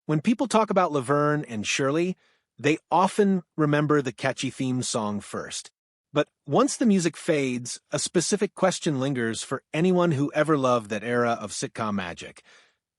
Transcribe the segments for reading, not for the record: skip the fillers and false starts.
When people talk about Laverne and Shirley, they often remember the catchy theme song first. But once the music fades, a specific question lingers for anyone who ever loved that era of sitcom magic.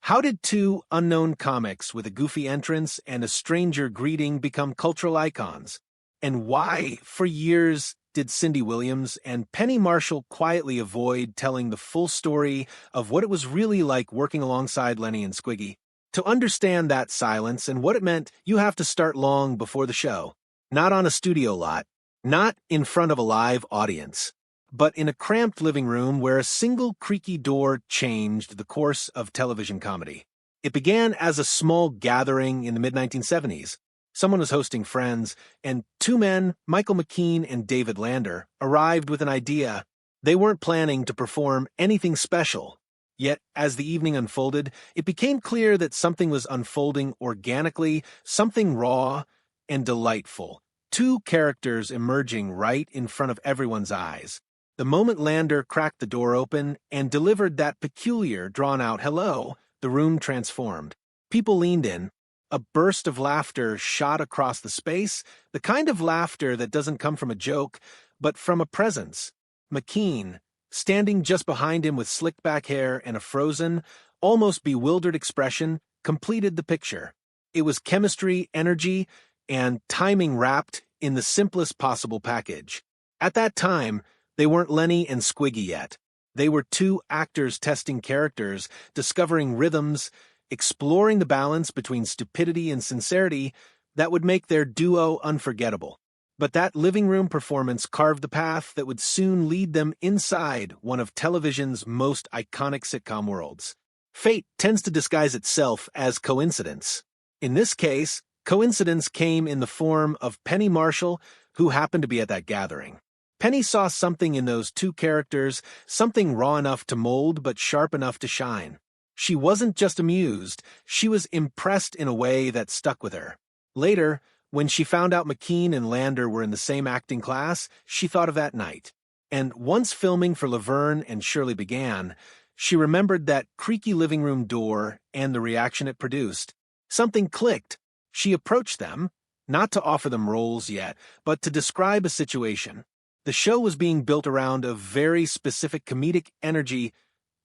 How did two unknown comics with a goofy entrance and a stranger greeting become cultural icons? And why, for years, did Cindy Williams and Penny Marshall quietly avoid telling the full story of what it was really like working alongside Lenny and Squiggy? To understand that silence and what it meant, you have to start long before the show. Not on a studio lot, not in front of a live audience, but in a cramped living room where a single creaky door changed the course of television comedy. It began as a small gathering in the mid-1970s. Someone was hosting Friends, and two men, Michael McKean and David Lander, arrived with an idea. They weren't planning to perform anything special. Yet, as the evening unfolded, it became clear that something was unfolding organically, something raw and delightful. Two characters emerging right in front of everyone's eyes. The moment Lander cracked the door open and delivered that peculiar, drawn-out hello, the room transformed. People leaned in. A burst of laughter shot across the space, the kind of laughter that doesn't come from a joke, but from a presence. McKean, standing just behind him with slicked-back hair and a frozen, almost bewildered expression, completed the picture. It was chemistry, energy, and timing wrapped in the simplest possible package. At that time, they weren't Lenny and Squiggy yet. They were two actors testing characters, discovering rhythms, exploring the balance between stupidity and sincerity that would make their duo unforgettable. But that living room performance carved the path that would soon lead them inside one of television's most iconic sitcom worlds. Fate tends to disguise itself as coincidence. In this case, coincidence came in the form of Penny Marshall, who happened to be at that gathering. Penny saw something in those two characters, something raw enough to mold but sharp enough to shine. She wasn't just amused, she was impressed in a way that stuck with her. Later, when she found out McKean and Lander were in the same acting class, she thought of that night. And once filming for Laverne and Shirley began, she remembered that creaky living room door and the reaction it produced. Something clicked. She approached them, not to offer them roles yet, but to describe a situation. The show was being built around a very specific comedic energy,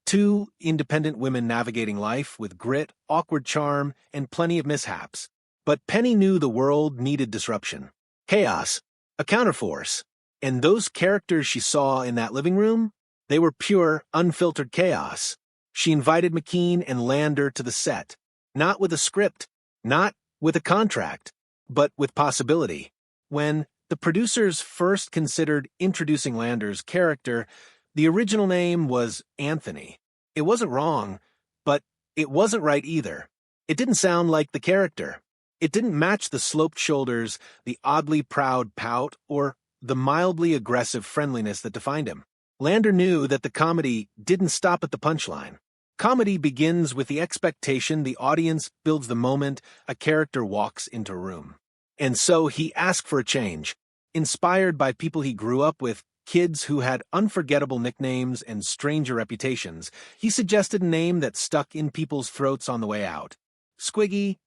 two independent women navigating life with grit, awkward charm, and plenty of mishaps. But Penny knew the world needed disruption. Chaos. A counterforce. And those characters she saw in that living room, they were pure, unfiltered chaos. She invited McKean and Lander to the set. Not with a script, not with a contract, but with possibility. When the producers first considered introducing Lander's character, the original name was Anthony. It wasn't wrong, but it wasn't right either. It didn't sound like the character. It didn't match the sloped shoulders, the oddly proud pout, or the mildly aggressive friendliness that defined him. Lander knew that the comedy didn't stop at the punchline. Comedy begins with the expectation the audience builds the moment a character walks into a room. And so he asked for a change. Inspired by people he grew up with, kids who had unforgettable nicknames and stranger reputations, he suggested a name that stuck in people's throats on the way out. Squiggy.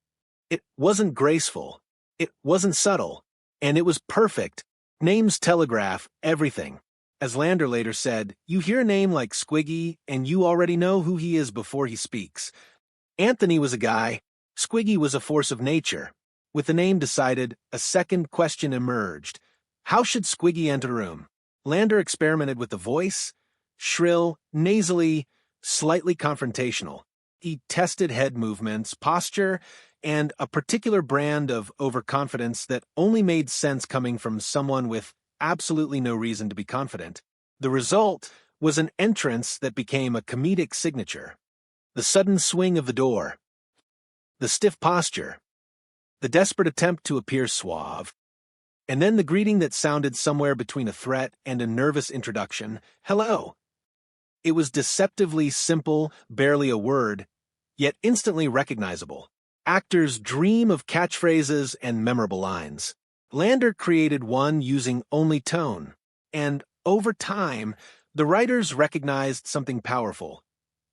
It wasn't graceful, it wasn't subtle, and it was perfect. Names telegraph everything. As Lander later said, you hear a name like Squiggy, and you already know who he is before he speaks. Anthony was a guy, Squiggy was a force of nature. With the name decided, a second question emerged. How should Squiggy enter a room? Lander experimented with the voice, shrill, nasally, slightly confrontational. He tested head movements, posture, and a particular brand of overconfidence that only made sense coming from someone with absolutely no reason to be confident. The result was an entrance that became a comedic signature. The sudden swing of the door, the stiff posture, the desperate attempt to appear suave, and then the greeting that sounded somewhere between a threat and a nervous introduction, hello. It was deceptively simple, barely a word, yet instantly recognizable. Actors dream of catchphrases and memorable lines. Lander created one using only tone, and over time, the writers recognized something powerful.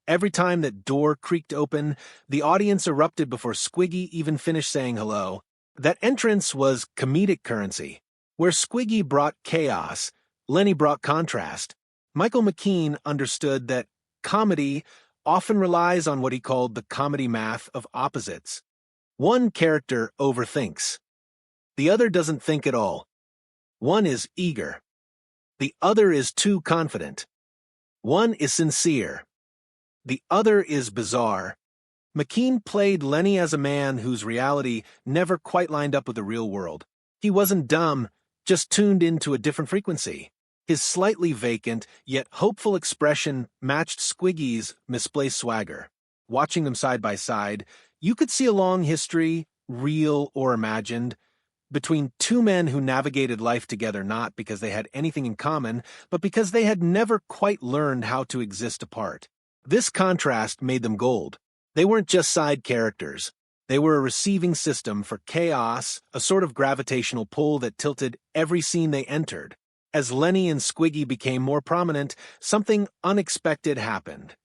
Every time that door creaked open, the audience erupted before Squiggy even finished saying hello. That entrance was comedic currency. Where Squiggy brought chaos, Lenny brought contrast. Michael McKean understood that comedy often relies on what he called the comedy math of opposites. One character overthinks. The other doesn't think at all. One is eager. The other is too confident. One is sincere. The other is bizarre. McKean played Lenny as a man whose reality never quite lined up with the real world. He wasn't dumb, just tuned into a different frequency. His slightly vacant, yet hopeful expression matched Squiggy's misplaced swagger. Watching them side by side, you could see a long history, real or imagined, between two men who navigated life together not because they had anything in common, but because they had never quite learned how to exist apart. This contrast made them gold. They weren't just side characters. They were a receiving system for chaos, a sort of gravitational pull that tilted every scene they entered. As Lenny and Squiggy became more prominent, something unexpected happened.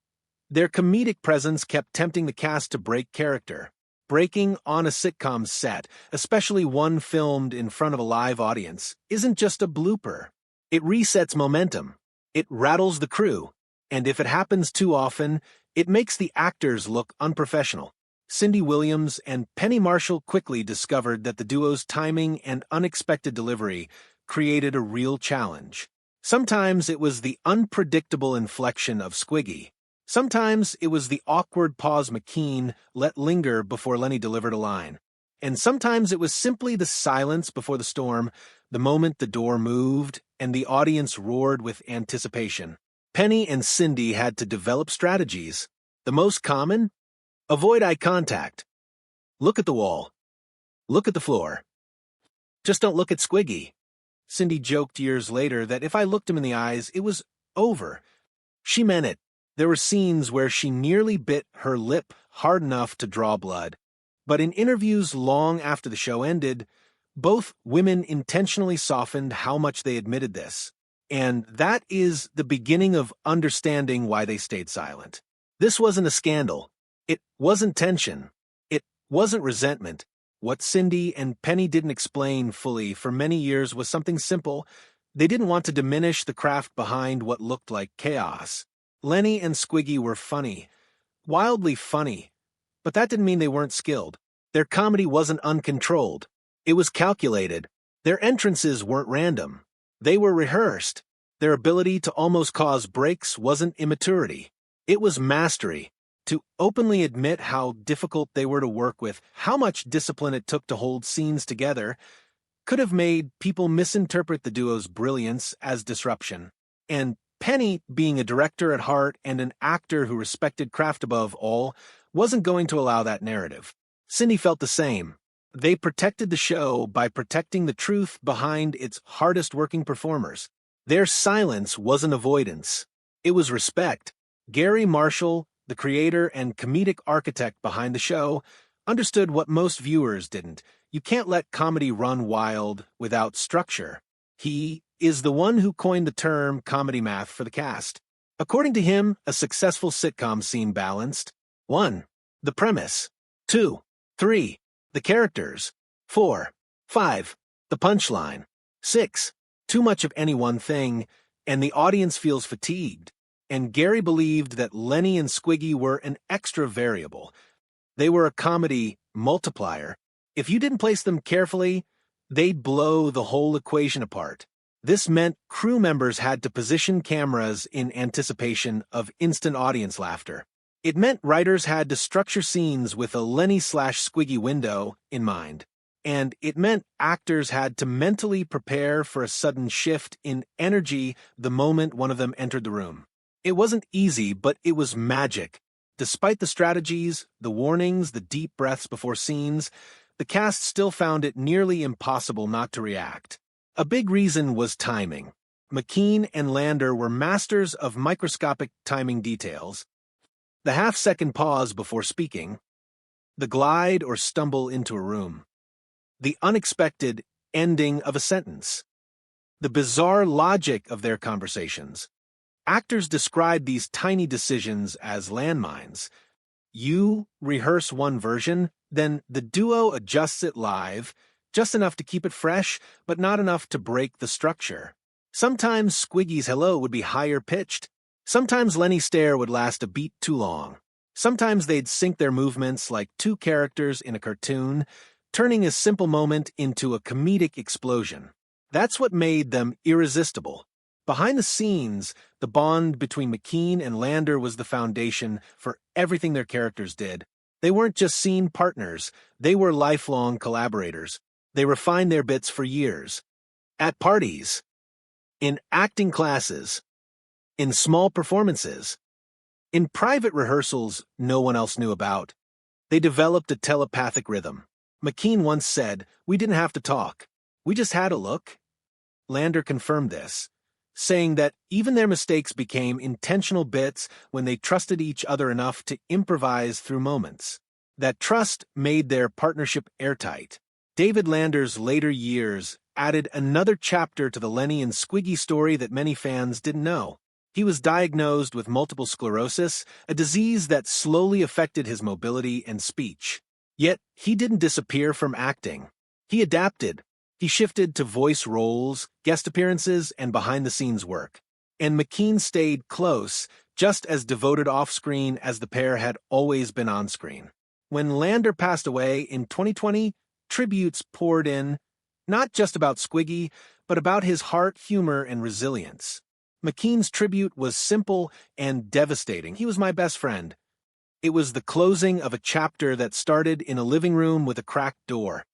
Their comedic presence kept tempting the cast to break character. Breaking on a sitcom set, especially one filmed in front of a live audience, isn't just a blooper. It resets momentum. It rattles the crew. And if it happens too often, it makes the actors look unprofessional. Cindy Williams and Penny Marshall quickly discovered that the duo's timing and unexpected delivery created a real challenge. Sometimes it was the unpredictable inflection of Squiggy. Sometimes it was the awkward pause McKean let linger before Lenny delivered a line. And sometimes it was simply the silence before the storm, the moment the door moved and the audience roared with anticipation. Penny and Cindy had to develop strategies. The most common? Avoid eye contact. Look at the wall. Look at the floor. Just don't look at Squiggy. Cindy joked years later that if I looked him in the eyes, it was over. She meant it. There were scenes where she nearly bit her lip hard enough to draw blood. But in interviews long after the show ended, both women intentionally softened how much they admitted this. And that is the beginning of understanding why they stayed silent. This wasn't a scandal. It wasn't tension. It wasn't resentment. What Cindy and Penny didn't explain fully for many years was something simple. They didn't want to diminish the craft behind what looked like chaos. Lenny and Squiggy were funny, wildly funny, but that didn't mean they weren't skilled. Their comedy wasn't uncontrolled. It was calculated. Their entrances weren't random. They were rehearsed. Their ability to almost cause breaks wasn't immaturity. It was mastery. To openly admit how difficult they were to work with, how much discipline it took to hold scenes together, could have made people misinterpret the duo's brilliance as disruption. And Penny, being a director at heart and an actor who respected craft above all, wasn't going to allow that narrative. Cindy felt the same. They protected the show by protecting the truth behind its hardest-working performers. Their silence wasn't avoidance. It was respect. Gary Marshall, the creator and comedic architect behind the show, understood what most viewers didn't. You can't let comedy run wild without structure. He is the one who coined the term comedy math for the cast. According to him, a successful sitcom scene balanced 1. The premise 2. 3. The characters 4. 5. The punchline 6. Too much of any one thing, and the audience feels fatigued. And Gary believed that Lenny and Squiggy were an extra variable. They were a comedy multiplier. If you didn't place them carefully, they'd blow the whole equation apart. This meant crew members had to position cameras in anticipation of instant audience laughter. It meant writers had to structure scenes with a Lenny/Squiggy window in mind. And it meant actors had to mentally prepare for a sudden shift in energy the moment one of them entered the room. It wasn't easy, but it was magic. Despite the strategies, the warnings, the deep breaths before scenes, the cast still found it nearly impossible not to react. A big reason was timing. McKean and Lander were masters of microscopic timing details. The half-second pause before speaking, the glide or stumble into a room, the unexpected ending of a sentence, the bizarre logic of their conversations. Actors describe these tiny decisions as landmines. You rehearse one version, then the duo adjusts it live, just enough to keep it fresh, but not enough to break the structure. Sometimes Squiggy's hello would be higher pitched. Sometimes Lenny's stare would last a beat too long. Sometimes they'd sync their movements like two characters in a cartoon, turning a simple moment into a comedic explosion. That's what made them irresistible. Behind the scenes, the bond between McKean and Lander was the foundation for everything their characters did. They weren't just scene partners, they were lifelong collaborators. They refined their bits for years. At parties, in acting classes, in small performances, in private rehearsals no one else knew about. They developed a telepathic rhythm. McKean once said, "We didn't have to talk. We just had a look." Lander confirmed this, saying that even their mistakes became intentional bits when they trusted each other enough to improvise through moments. That trust made their partnership airtight. David Lander's later years added another chapter to the Lenny and Squiggy story that many fans didn't know. He was diagnosed with multiple sclerosis, a disease that slowly affected his mobility and speech. Yet, he didn't disappear from acting. He adapted. He shifted to voice roles, guest appearances, and behind-the-scenes work. And McKean stayed close, just as devoted off-screen as the pair had always been on-screen. When Lander passed away in 2020, tributes poured in, not just about Squiggy, but about his heart, humor, and resilience. McKean's tribute was simple and devastating. "He was my best friend." It was the closing of a chapter that started in a living room with a cracked door.